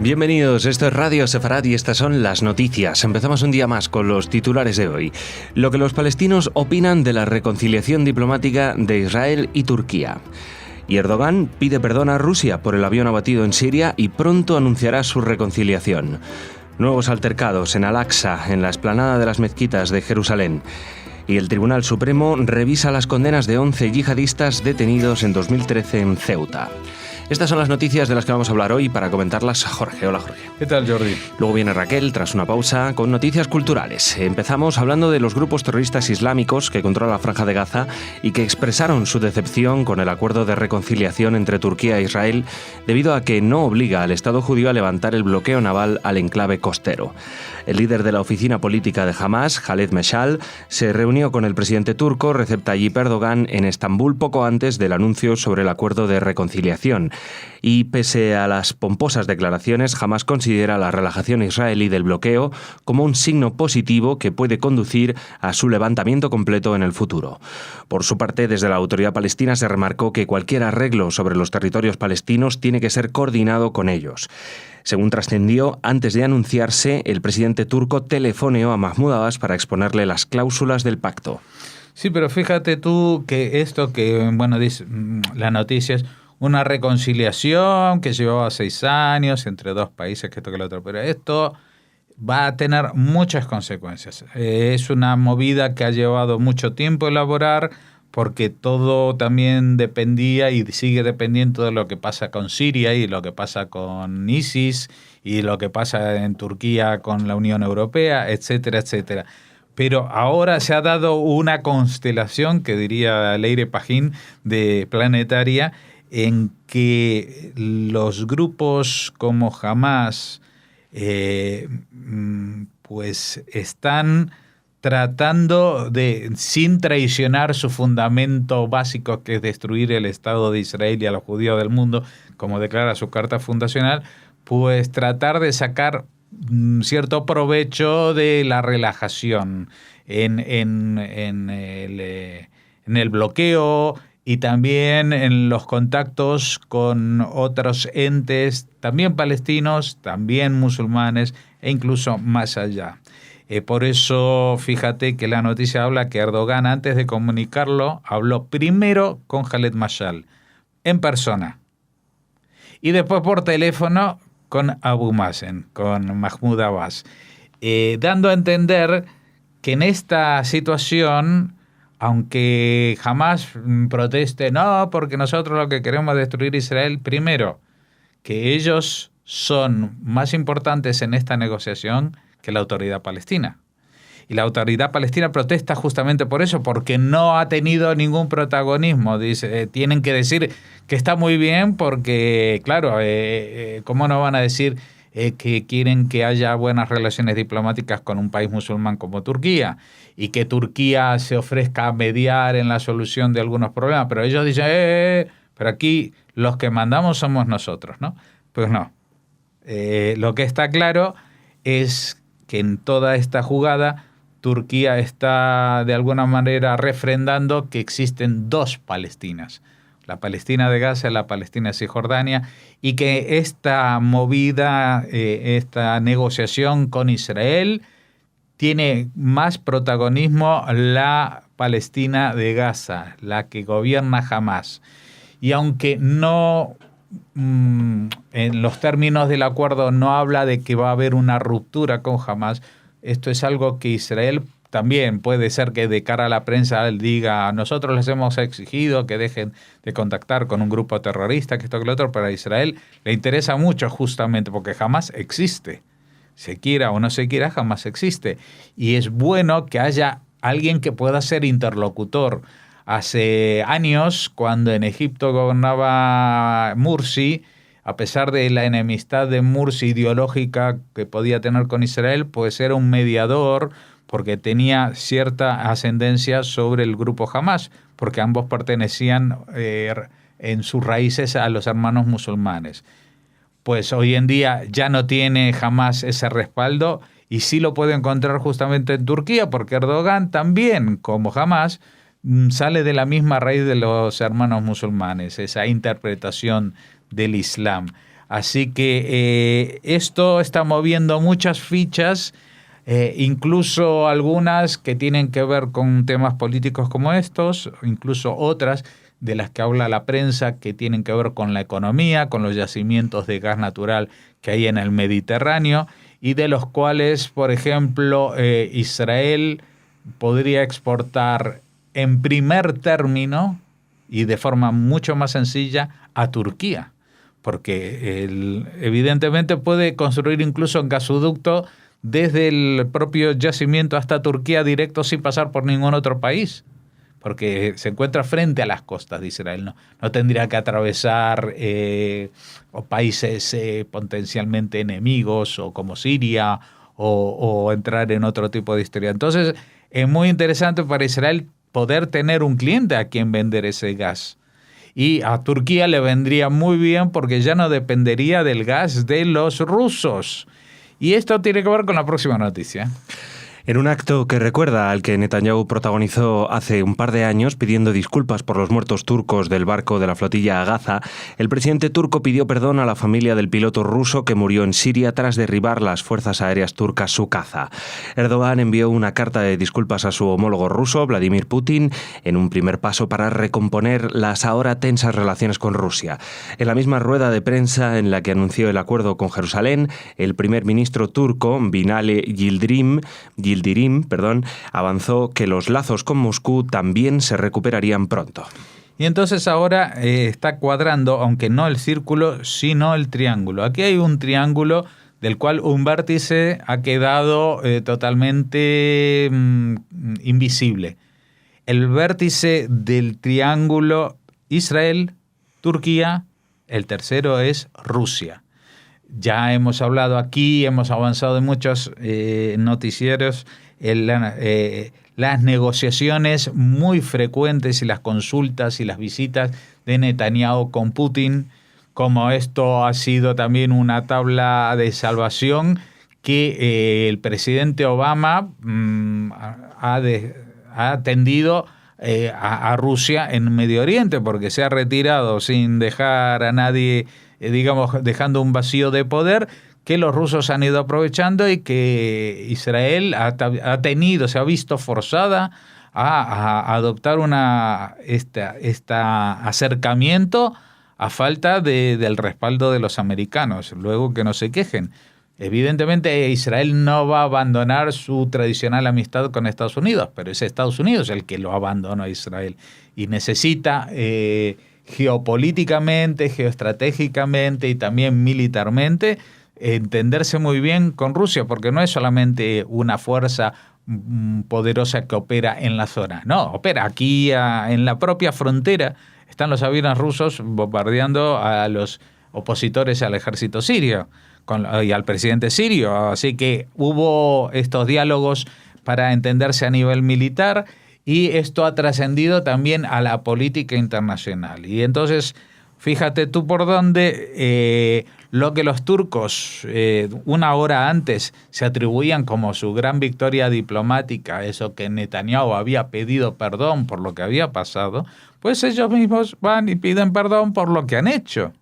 Bienvenidos, esto es Radio Sefarad y estas son las noticias. Empezamos un día más con los titulares de hoy. Lo que los palestinos opinan de la reconciliación diplomática de Israel y Turquía. Y Erdogan pide perdón a Rusia por el avión abatido en Siria y pronto anunciará su reconciliación. Nuevos altercados en Al-Aqsa, en la explanada de las mezquitas de Jerusalén. Y el Tribunal Supremo revisa las condenas de 11 yihadistas detenidos en 2013 en Ceuta. Estas son las noticias de las que vamos a hablar hoy. Para comentarlas, Jorge. Hola, Jorge. ¿Qué tal, Jordi? Luego viene Raquel, tras una pausa, con noticias culturales. Empezamos hablando de los grupos terroristas islámicos que controlan la Franja de Gaza y que expresaron su decepción con el acuerdo de reconciliación entre Turquía e Israel debido a que no obliga al Estado judío a levantar el bloqueo naval al enclave costero. El líder de la oficina política de Hamas, Khaled Meshal, se reunió con el presidente turco Recep Tayyip Erdogan en Estambul poco antes del anuncio sobre el acuerdo de reconciliación. Y pese a las pomposas declaraciones, Hamas considera la relajación israelí del bloqueo como un signo positivo que puede conducir a su levantamiento completo en el futuro. Por su parte, desde la autoridad palestina se remarcó que cualquier arreglo sobre los territorios palestinos tiene que ser coordinado con ellos. Según trascendió, antes de anunciarse, el presidente turco telefoneó a Mahmoud Abbas para exponerle las cláusulas del pacto. Sí, pero fíjate tú que esto que, dice la noticia es una reconciliación que llevaba 6 años entre dos países, que esto que lo otro, pero esto va a tener muchas consecuencias. Es una movida que ha llevado mucho tiempo elaborar, porque todo también dependía y sigue dependiendo de lo que pasa con Siria y lo que pasa con ISIS y lo que pasa en Turquía con la Unión Europea, etcétera, etcétera. Pero ahora se ha dado una constelación, que diría Leire Pajín, de planetaria, en que los grupos como Hamas pues están tratando de, sin traicionar su fundamento básico, que es destruir el Estado de Israel y a los judíos del mundo, como declara su carta fundacional, pues tratar de sacar cierto provecho de la relajación en el bloqueo y también en los contactos con otros entes, también palestinos, también musulmanes e incluso más allá. Por eso, fíjate que la noticia habla que Erdogan, antes de comunicarlo, habló primero con Khaled Meshal, en persona, y después por teléfono con Abu Mazen, con Mahmoud Abbas, dando a entender que en esta situación, aunque jamás proteste, no, porque nosotros lo que queremos es destruir Israel, primero, que ellos son más importantes en esta negociación que la autoridad palestina. Y la autoridad palestina protesta justamente por eso, porque no ha tenido ningún protagonismo. Dice, tienen que decir que está muy bien porque, claro, ¿cómo no van a decir que quieren que haya buenas relaciones diplomáticas con un país musulmán como Turquía y que Turquía se ofrezca a mediar en la solución de algunos problemas? Pero ellos dicen, pero aquí los que mandamos somos nosotros, ¿no? Pues no. Lo que está claro es que en toda esta jugada Turquía está de alguna manera refrendando que existen dos Palestinas, la Palestina de Gaza y la Palestina de Cisjordania, y que esta movida, esta negociación con Israel, tiene más protagonismo la Palestina de Gaza, la que gobierna Hamas. Y aunque no, en los términos del acuerdo no habla de que va a haber una ruptura con Hamas, esto es algo que Israel también puede ser que de cara a la prensa él diga, nosotros les hemos exigido que dejen de contactar con un grupo terrorista, que esto que lo otro, pero a Israel le interesa mucho justamente porque Hamas existe. Se quiera o no se quiera, Hamas existe. Y es bueno que haya alguien que pueda ser interlocutor. Hace años, cuando en Egipto gobernaba Mursi, a pesar de la enemistad de Mursi ideológica que podía tener con Israel, pues era un mediador porque tenía cierta ascendencia sobre el grupo Hamas, porque ambos pertenecían en sus raíces a los hermanos musulmanes. Pues hoy en día ya no tiene Hamas ese respaldo y sí lo puede encontrar justamente en Turquía, porque Erdogan también, como Hamas, sale de la misma raíz de los hermanos musulmanes, esa interpretación del Islam. Así que esto está moviendo muchas fichas, incluso algunas que tienen que ver con temas políticos como estos, incluso otras de las que habla la prensa que tienen que ver con la economía, con los yacimientos de gas natural que hay en el Mediterráneo y de los cuales, por ejemplo, Israel podría exportar en primer término y de forma mucho más sencilla a Turquía, porque evidentemente puede construir incluso un gasoducto desde el propio yacimiento hasta Turquía directo sin pasar por ningún otro país, porque se encuentra frente a las costas de Israel. No tendría que atravesar países potencialmente enemigos o como Siria o entrar en otro tipo de historia. Entonces es muy interesante para Israel poder tener un cliente a quien vender ese gas. Y a Turquía le vendría muy bien porque ya no dependería del gas de los rusos. Y esto tiene que ver con la próxima noticia. En un acto que recuerda al que Netanyahu protagonizó hace un par de años pidiendo disculpas por los muertos turcos del barco de la flotilla a Gaza, el presidente turco pidió perdón a la familia del piloto ruso que murió en Siria tras derribar las fuerzas aéreas turcas su caza. Erdogan envió una carta de disculpas a su homólogo ruso, Vladimir Putin, en un primer paso para recomponer las ahora tensas relaciones con Rusia. En la misma rueda de prensa en la que anunció el acuerdo con Jerusalén, el primer ministro turco, Binali Yildirim, avanzó que los lazos con Moscú también se recuperarían pronto. Y entonces ahora está cuadrando, aunque no el círculo, sino el triángulo. Aquí hay un triángulo del cual un vértice ha quedado totalmente invisible. El vértice del triángulo Israel-Turquía, el tercero es Rusia. Ya hemos hablado aquí, hemos avanzado en muchos noticieros, las negociaciones muy frecuentes y las consultas y las visitas de Netanyahu con Putin, como esto ha sido también una tabla de salvación que el presidente Obama ha tendido a Rusia en Medio Oriente, porque se ha retirado sin dejar a nadie, dejando un vacío de poder que los rusos han ido aprovechando y que Israel se ha visto forzada a adoptar este acercamiento a falta del respaldo de los americanos, luego que no se quejen. Evidentemente Israel no va a abandonar su tradicional amistad con Estados Unidos, pero es Estados Unidos el que lo abandonó a Israel y necesita geopolíticamente, geoestratégicamente y también militarmente entenderse muy bien con Rusia, porque no es solamente una fuerza poderosa que opera en la zona, no, opera aquí en la propia frontera. Están los aviones rusos bombardeando a los opositores al ejército sirio y al presidente sirio, así que hubo estos diálogos para entenderse a nivel militar y esto ha trascendido también a la política internacional. Y entonces, fíjate tú por dónde lo que los turcos una hora antes se atribuían como su gran victoria diplomática, eso que Netanyahu había pedido perdón por lo que había pasado, pues ellos mismos van y piden perdón por lo que han hecho.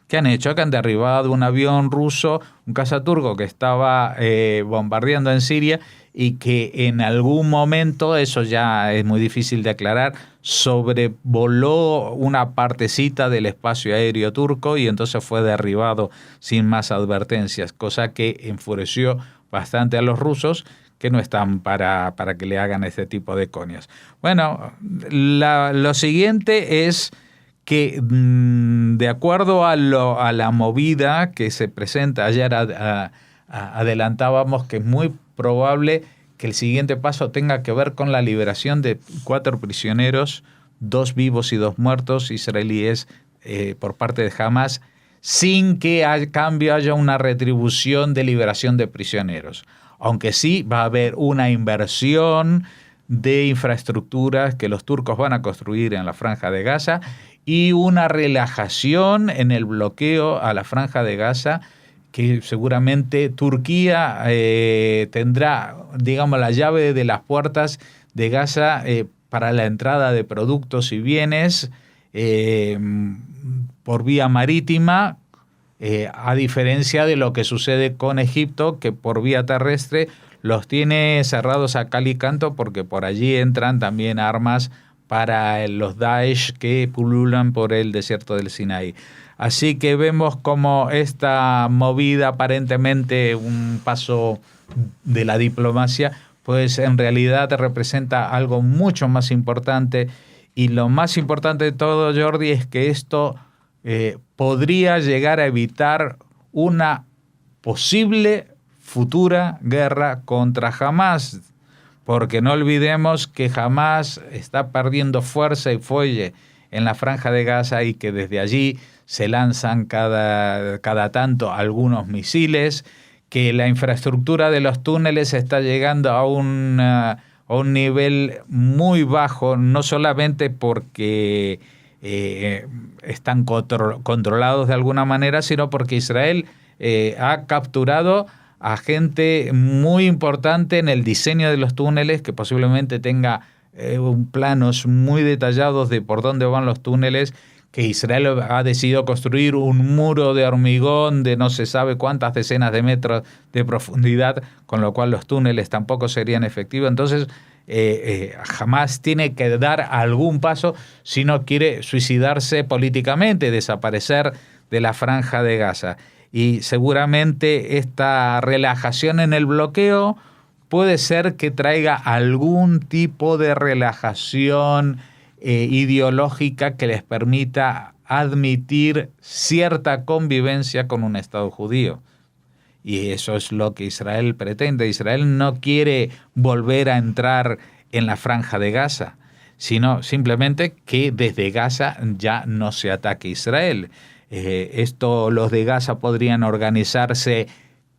¿Qué han hecho? Que han derribado un avión ruso, un cazaturco que estaba bombardeando en Siria y que en algún momento, eso ya es muy difícil de aclarar, sobrevoló una partecita del espacio aéreo turco y entonces fue derribado sin más advertencias, cosa que enfureció bastante a los rusos, que no están para que le hagan este tipo de coñas. Bueno, lo siguiente es que de acuerdo a la movida que se presenta ayer, adelantábamos que es muy probable que el siguiente paso tenga que ver con la liberación de 4 prisioneros, 2 vivos y 2 muertos israelíes por parte de Hamas, sin que a cambio haya una retribución de liberación de prisioneros. Aunque sí va a haber una inversión de infraestructuras que los turcos van a construir en la Franja de Gaza y una relajación en el bloqueo a la Franja de Gaza, que seguramente Turquía tendrá, digamos, la llave de las puertas de Gaza para la entrada de productos y bienes por vía marítima, a diferencia de lo que sucede con Egipto, que por vía terrestre los tiene cerrados a cal y canto, porque por allí entran también armas para los Daesh que pululan por el desierto del Sinaí. Así que vemos como esta movida, aparentemente un paso de la diplomacia, pues en realidad representa algo mucho más importante. Y lo más importante de todo, Jordi, es que esto podría llegar a evitar una posible futura guerra contra Hamás, porque no olvidemos que Hamás está perdiendo fuerza y fuelle en la Franja de Gaza y que desde allí se lanzan cada tanto algunos misiles, que la infraestructura de los túneles está llegando a un nivel muy bajo, no solamente porque están controlados de alguna manera, sino porque Israel ha capturado a gente muy importante en el diseño de los túneles, que posiblemente tenga planos muy detallados de por dónde van los túneles, que Israel ha decidido construir un muro de hormigón de no se sabe cuántas decenas de metros de profundidad, con lo cual los túneles tampoco serían efectivos. Entonces, Hamás tiene que dar algún paso si no quiere suicidarse políticamente, desaparecer de la Franja de Gaza. Y seguramente esta relajación en el bloqueo puede ser que traiga algún tipo de relajación ideológica que les permita admitir cierta convivencia con un Estado judío. Y eso es lo que Israel pretende. Israel no quiere volver a entrar en la Franja de Gaza, sino simplemente que desde Gaza ya no se ataque Israel. Los de Gaza podrían organizarse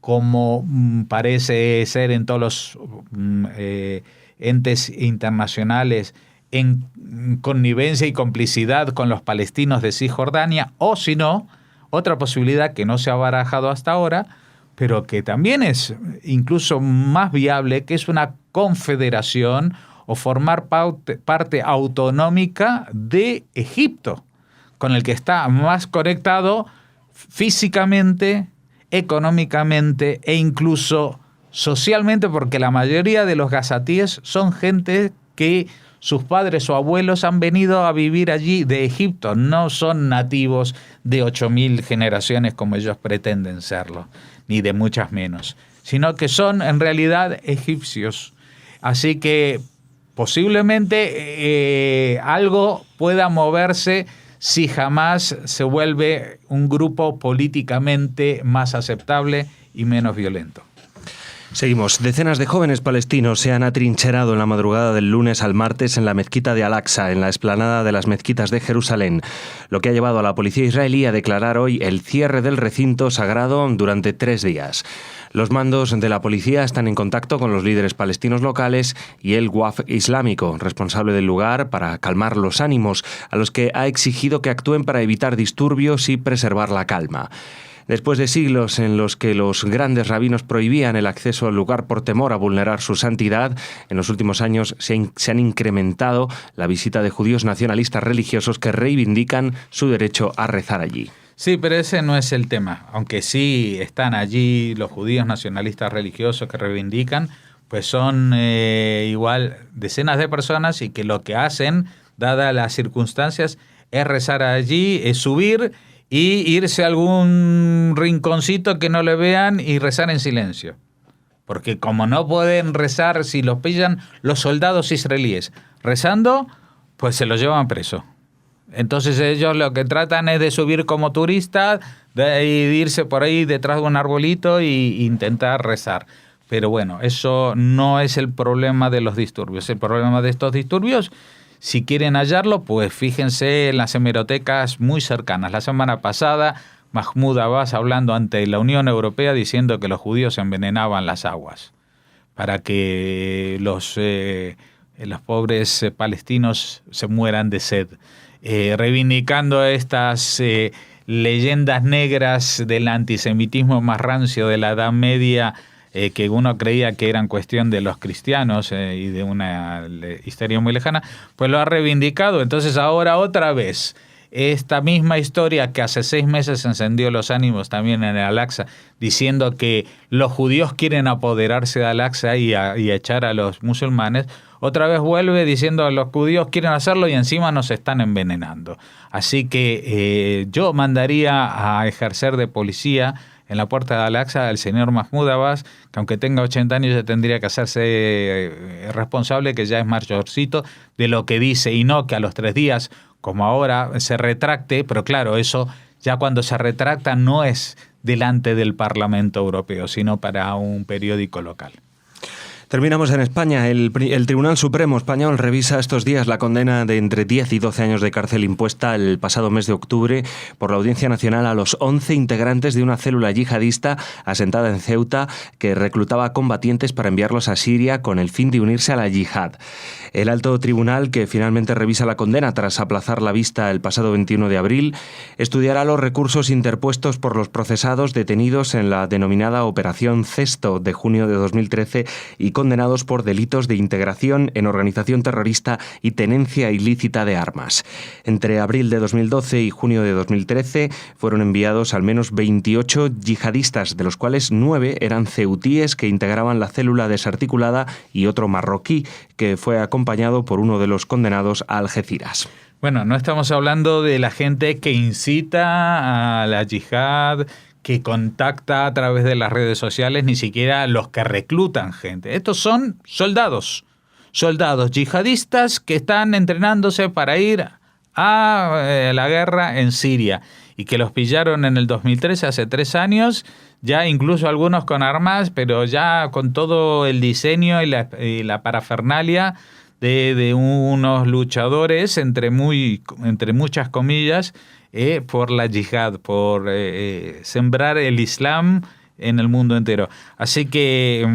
como parece ser en todos los entes internacionales, en connivencia y complicidad con los palestinos de Cisjordania, o si no, otra posibilidad que no se ha barajado hasta ahora, pero que también es incluso más viable, que es una confederación o formar parte autonómica de Egipto, con el que está más conectado físicamente, económicamente e incluso socialmente, porque la mayoría de los gazatíes son gente que sus padres o abuelos han venido a vivir allí de Egipto, no son nativos de 8.000 generaciones como ellos pretenden serlo, ni de muchas menos, sino que son en realidad egipcios. Así que posiblemente algo pueda moverse si Hamás se vuelve un grupo políticamente más aceptable y menos violento. Seguimos. Decenas de jóvenes palestinos se han atrincherado en la madrugada del lunes al martes en la mezquita de Al-Aqsa, en la explanada de las mezquitas de Jerusalén, lo que ha llevado a la policía israelí a declarar hoy el cierre del recinto sagrado durante 3 días. Los mandos de la policía están en contacto con los líderes palestinos locales y el Waqf islámico, responsable del lugar, para calmar los ánimos, a los que ha exigido que actúen para evitar disturbios y preservar la calma. Después de siglos en los que los grandes rabinos prohibían el acceso al lugar por temor a vulnerar su santidad, en los últimos años se han incrementado la visita de judíos nacionalistas religiosos que reivindican su derecho a rezar allí. Sí, pero ese no es el tema. Aunque sí están allí los judíos nacionalistas religiosos que reivindican, pues son igual decenas de personas y que lo que hacen, dadas las circunstancias, es rezar allí, es subir y irse a algún rinconcito que no le vean y rezar en silencio. Porque como no pueden rezar, si los pillan los soldados israelíes rezando, pues se los llevan preso. Entonces ellos lo que tratan es de subir como turistas, de irse por ahí detrás de un arbolito e intentar rezar. Pero bueno, eso no es el problema de los disturbios. El problema de estos disturbios, si quieren hallarlo, pues fíjense en las hemerotecas muy cercanas. La semana pasada, Mahmoud Abbas hablando ante la Unión Europea diciendo que los judíos envenenaban las aguas para que los pobres palestinos se mueran de sed. Reivindicando estas leyendas negras del antisemitismo más rancio de la Edad Media, que uno creía que eran cuestión de los cristianos y de una historia muy lejana, pues lo ha reivindicado. Entonces ahora otra vez esta misma historia que hace 6 meses encendió los ánimos también en el Al-Aqsa, diciendo que los judíos quieren apoderarse de Al-Aqsa y echar a los musulmanes, otra vez vuelve diciendo que los judíos quieren hacerlo y encima nos están envenenando. Así que yo mandaría a ejercer de policía en la puerta de Al-Aqsa al señor Mahmoud Abbas, que aunque tenga 80 años ya tendría que hacerse responsable, que ya es mayorcito, de lo que dice, y no que a los 3 días, como ahora, se retracte. Pero claro, eso ya cuando se retracta no es delante del Parlamento Europeo, sino para un periódico local. Terminamos en España. El Tribunal Supremo español revisa estos días la condena de entre 10 y 12 años de cárcel impuesta el pasado mes de octubre por la Audiencia Nacional a los 11 integrantes de una célula yihadista asentada en Ceuta que reclutaba combatientes para enviarlos a Siria con el fin de unirse a la yihad. El alto tribunal, que finalmente revisa la condena tras aplazar la vista el pasado 21 de abril, estudiará los recursos interpuestos por los procesados detenidos en la denominada Operación Cesto de junio de 2013 y condenados por delitos de integración en organización terrorista y tenencia ilícita de armas. Entre abril de 2012 y junio de 2013 fueron enviados al menos 28 yihadistas, de los cuales 9 eran ceutíes que integraban la célula desarticulada y otro marroquí que fue acompañado por uno de los condenados a Algeciras. Bueno, no estamos hablando de la gente que incita a la yihad, que contacta a través de las redes sociales, ni siquiera los que reclutan gente. Estos son soldados yihadistas que están entrenándose para ir a la guerra en Siria y que los pillaron en el 2013, hace 3 años, ya incluso algunos con armas, pero ya con todo el diseño y la parafernalia de unos luchadores, entre muchas comillas, por la yihad, por sembrar el Islam en el mundo entero. Así que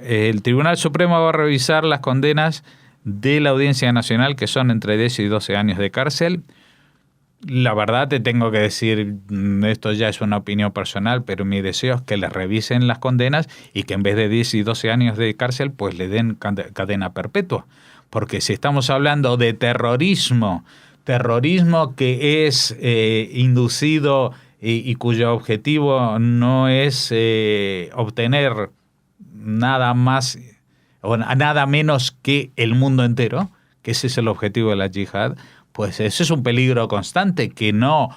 el Tribunal Supremo va a revisar las condenas de la Audiencia Nacional, que son entre 10 y 12 años de cárcel. La verdad te tengo que decir, esto ya es una opinión personal, pero mi deseo es que les revisen las condenas y que en vez de 10 y 12 años de cárcel, pues le den cadena perpetua. Porque si estamos hablando de terrorismo que es inducido y cuyo objetivo no es obtener nada más o nada menos que el mundo entero, que ese es el objetivo de la yihad, pues ese es un peligro constante que no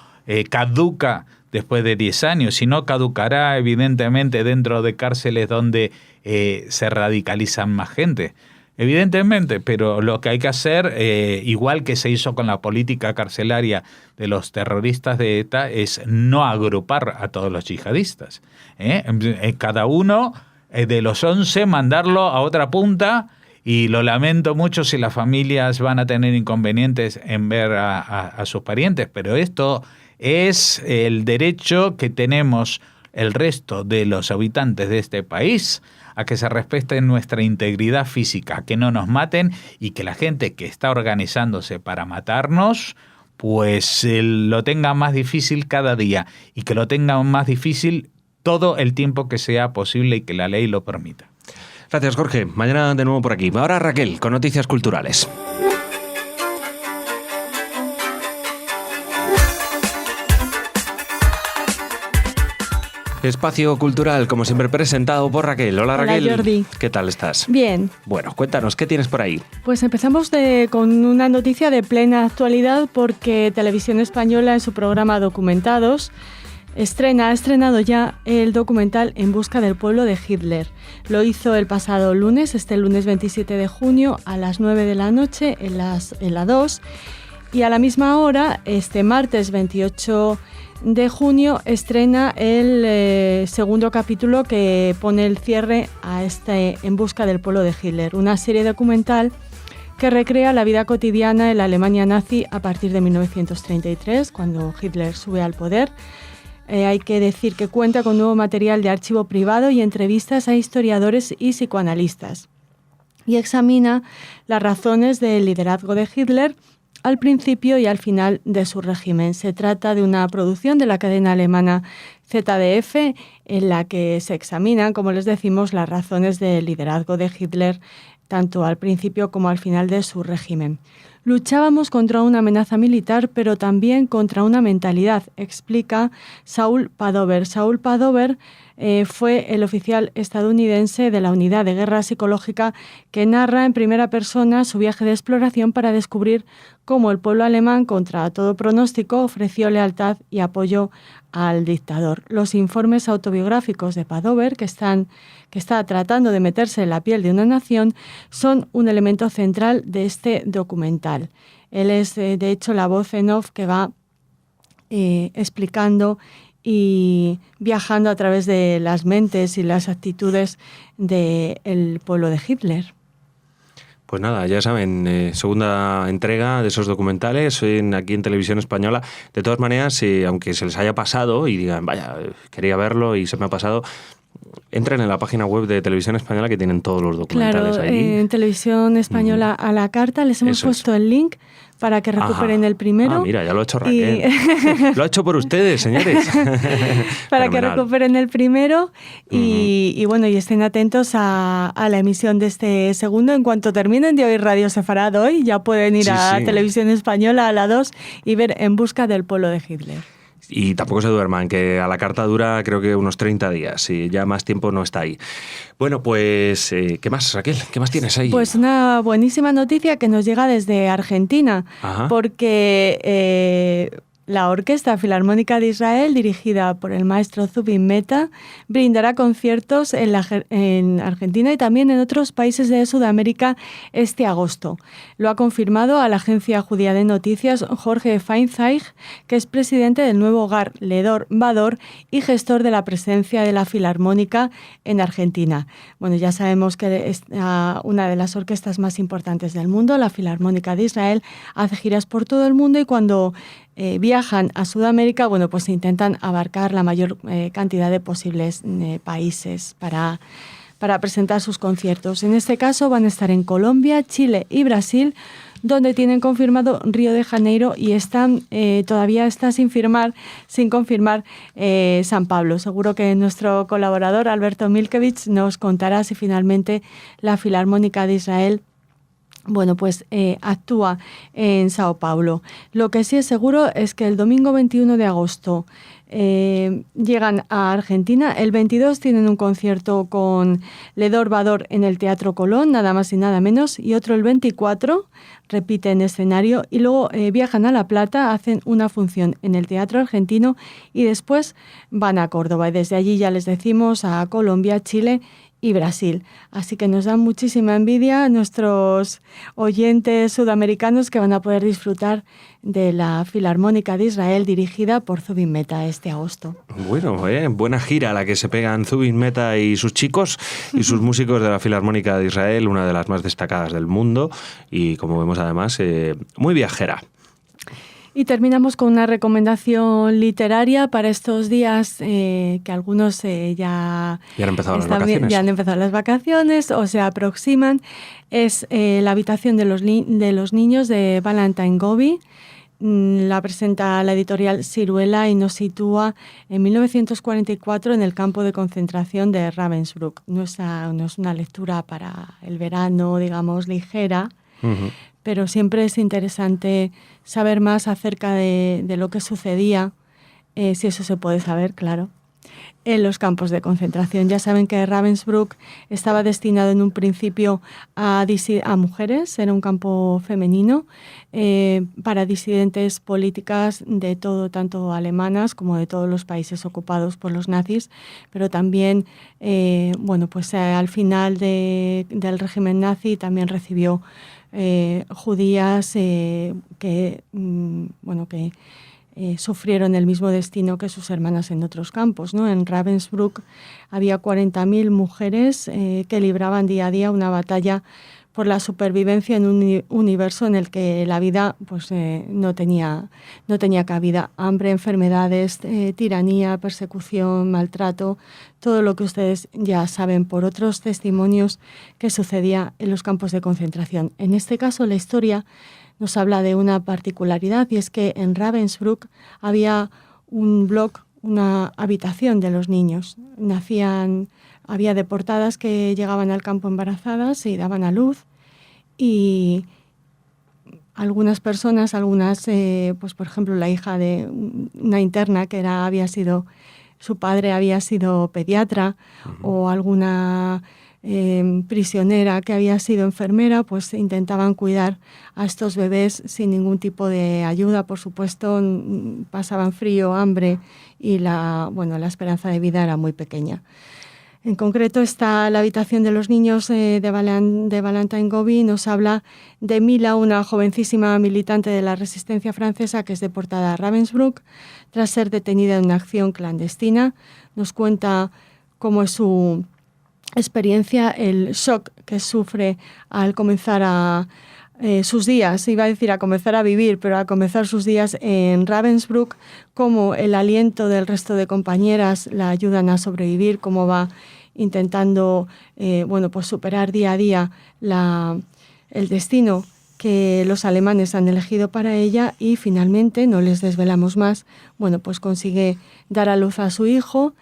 caduca después de 10 años, sino caducará evidentemente dentro de cárceles donde se radicalizan más gente. Evidentemente, pero lo que hay que hacer, igual que se hizo con la política carcelaria de los terroristas de ETA, es no agrupar a todos los yihadistas. Cada uno de los 11 mandarlo a otra punta, y lo lamento mucho si las familias van a tener inconvenientes en ver a sus parientes, pero esto es el derecho que tenemos el resto de los habitantes de este país a que se respete nuestra integridad física, que no nos maten y que la gente que está organizándose para matarnos, pues lo tenga más difícil cada día y que lo tenga más difícil todo el tiempo que sea posible y que la ley lo permita. Gracias, Jorge. Mañana de nuevo por aquí. Ahora Raquel, con noticias culturales. Espacio Cultural, como siempre, presentado por Raquel. Hola, Raquel. Hola, Jordi. ¿Qué tal estás? Bien. Bueno, cuéntanos, ¿qué tienes por ahí? Pues empezamos con una noticia de plena actualidad, porque Televisión Española, en su programa Documentados, ha estrenado ya el documental En busca del pueblo de Hitler. Lo hizo el pasado lunes, este lunes 27 de junio, a las 9 de la noche en la 2. Y a la misma hora, este martes 28 de junio, estrena el segundo capítulo que pone el cierre a este En busca del pueblo de Hitler, una serie documental que recrea la vida cotidiana en la Alemania nazi a partir de 1933, cuando Hitler sube al poder. Hay que decir que cuenta con nuevo material de archivo privado y entrevistas a historiadores y psicoanalistas, y examina las razones del liderazgo de Hitler al principio y al final de su régimen. Se trata de una producción de la cadena alemana ZDF, en la que se examinan, como les decimos, las razones del liderazgo de Hitler tanto al principio como al final de su régimen. Luchábamos contra una amenaza militar, pero también contra una mentalidad, explica Saul Padover. Saul Padover fue el oficial estadounidense de la Unidad de Guerra Psicológica que narra en primera persona su viaje de exploración para descubrir cómo el pueblo alemán, contra todo pronóstico, ofreció lealtad y apoyo al dictador. Los informes autobiográficos de Padover, que está tratando de meterse en la piel de una nación, son un elemento central de este documental. Él es, de hecho, la voz en off que va explicando y viajando a través de las mentes y las actitudes del pueblo de Hitler. Pues nada, ya saben, segunda entrega de esos documentales aquí en Televisión Española. De todas maneras, aunque se les haya pasado y digan, vaya, quería verlo y se me ha pasado, entren en la página web de Televisión Española que tienen todos los documentales ahí. En Televisión Española a la carta les hemos puesto el link para que recuperen el primero. Mira, ya lo ha hecho Raquel. Lo ha hecho por ustedes, señores. Para que recuperen el primero y bueno, y estén atentos a la emisión de este segundo. En cuanto terminen de oír Radio Sefarad hoy, ya pueden ir a Televisión Española a la 2 y ver En busca del pueblo de Hitler. Y tampoco se duerman, que a la carta dura creo que unos 30 días y ya más tiempo no está ahí. Bueno, pues, ¿qué más, Raquel? ¿Qué más tienes ahí? Pues una buenísima noticia que nos llega desde Argentina, porque la Orquesta Filarmónica de Israel, dirigida por el maestro Zubin Mehta, brindará conciertos en Argentina y también en otros países de Sudamérica este agosto. Lo ha confirmado a la agencia judía de noticias Jorge Feinzeig, que es presidente del nuevo hogar Ledor Bador y gestor de la presencia de la Filarmónica en Argentina. Bueno, ya sabemos que es una de las orquestas más importantes del mundo, la Filarmónica de Israel, hace giras por todo el mundo y cuando viajan a Sudamérica, bueno, pues intentan abarcar la mayor cantidad de posibles países para presentar sus conciertos. En este caso van a estar en Colombia, Chile y Brasil, donde tienen confirmado Río de Janeiro y todavía está sin confirmar San Pablo. Seguro que nuestro colaborador Alberto Milkevich nos contará si finalmente la Filarmónica de Israel actúa en Sao Paulo. Lo que sí es seguro es que el domingo 21 de agosto llegan a Argentina. El 22 tienen un concierto con Ledor Bador en el Teatro Colón, nada más y nada menos, y otro el 24, repiten escenario, y luego viajan a La Plata, hacen una función en el Teatro Argentino y después van a Córdoba. Y desde allí ya les decimos a Colombia, Chile y Brasil. Así que nos dan muchísima envidia a nuestros oyentes sudamericanos que van a poder disfrutar de la Filarmónica de Israel dirigida por Zubin Mehta este agosto. Bueno, buena gira la que se pegan Zubin Mehta y sus chicos y sus músicos de la Filarmónica de Israel, una de las más destacadas del mundo y, como vemos además, muy viajera. Y terminamos con una recomendación literaria para estos días que algunos ya han empezado las vacaciones. Ya han empezado las vacaciones o se aproximan. Es La habitación de los niños de Valentine Gobi. La presenta la editorial Siruela y nos sitúa en 1944 en el campo de concentración de Ravensbrück. No es una lectura para el verano, digamos, ligera, pero siempre es interesante saber más acerca de lo que sucedía, si eso se puede saber, claro, en los campos de concentración. Ya saben que Ravensbrück estaba destinado en un principio a mujeres, era un campo femenino para disidentes políticas de todo, tanto alemanas como de todos los países ocupados por los nazis, pero también, al final del régimen nazi también recibió judías que sufrieron el mismo destino que sus hermanas en otros campos, ¿no? En Ravensbrück había 40.000 mujeres que libraban día a día una batalla por la supervivencia en un universo en el que la vida no tenía cabida. Hambre, enfermedades, tiranía, persecución, maltrato, todo lo que ustedes ya saben por otros testimonios que sucedía en los campos de concentración. En este caso, la historia nos habla de una particularidad y es que en Ravensbrück había un bloc, una habitación de los niños. Había deportadas que llegaban al campo embarazadas y daban a luz y algunas personas, pues por ejemplo la hija de una interna que su padre había sido pediatra, o alguna prisionera que había sido enfermera, pues intentaban cuidar a estos bebés sin ningún tipo de ayuda. Por supuesto, pasaban frío, hambre, y la esperanza de vida era muy pequeña. En concreto está La habitación de los niños de Valentine Gobi. Nos habla de Mila, una jovencísima militante de la resistencia francesa que es deportada a Ravensbrück tras ser detenida en una acción clandestina. Nos cuenta cómo es su experiencia, el shock que sufre al comenzar sus días, iba a decir a comenzar a vivir, pero a comenzar sus días en Ravensbrück, cómo el aliento del resto de compañeras la ayudan a sobrevivir, cómo va intentando pues superar día a día el destino que los alemanes han elegido para ella, y finalmente, no les desvelamos más, pues consigue dar a luz a su hijo.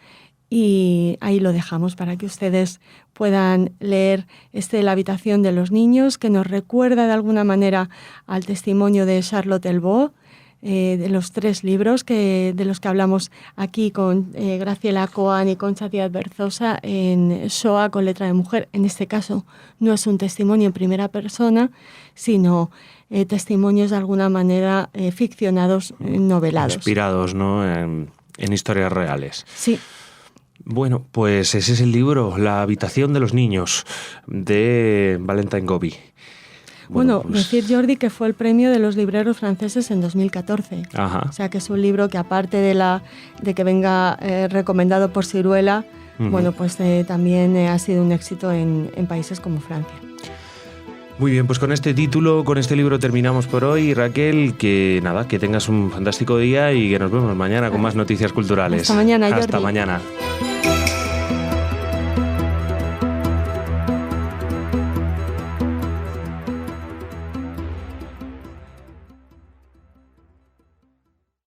Y ahí lo dejamos para que ustedes puedan leer La habitación de los niños, que nos recuerda de alguna manera al testimonio de Charlotte Delvaux, de los 3 libros de los que hablamos aquí con Graciela Coan y Concha Díaz Berzosa en Shoah con letra de mujer. En este caso no es un testimonio en primera persona, sino testimonios de alguna manera ficcionados, novelados. Inspirados, ¿no?, en historias reales. Sí. Bueno, pues ese es el libro, La habitación de los niños, de Valentine Gobi. Decir, Jordi, que fue el premio de los libreros franceses en 2014. Ajá. O sea, que es un libro que, aparte de que venga recomendado por Siruela, pues también ha sido un éxito en países como Francia. Muy bien, pues con este título, con este libro terminamos por hoy. Raquel, que tengas un fantástico día y que nos vemos mañana con más noticias culturales. Hasta mañana, Jordi. Hasta mañana.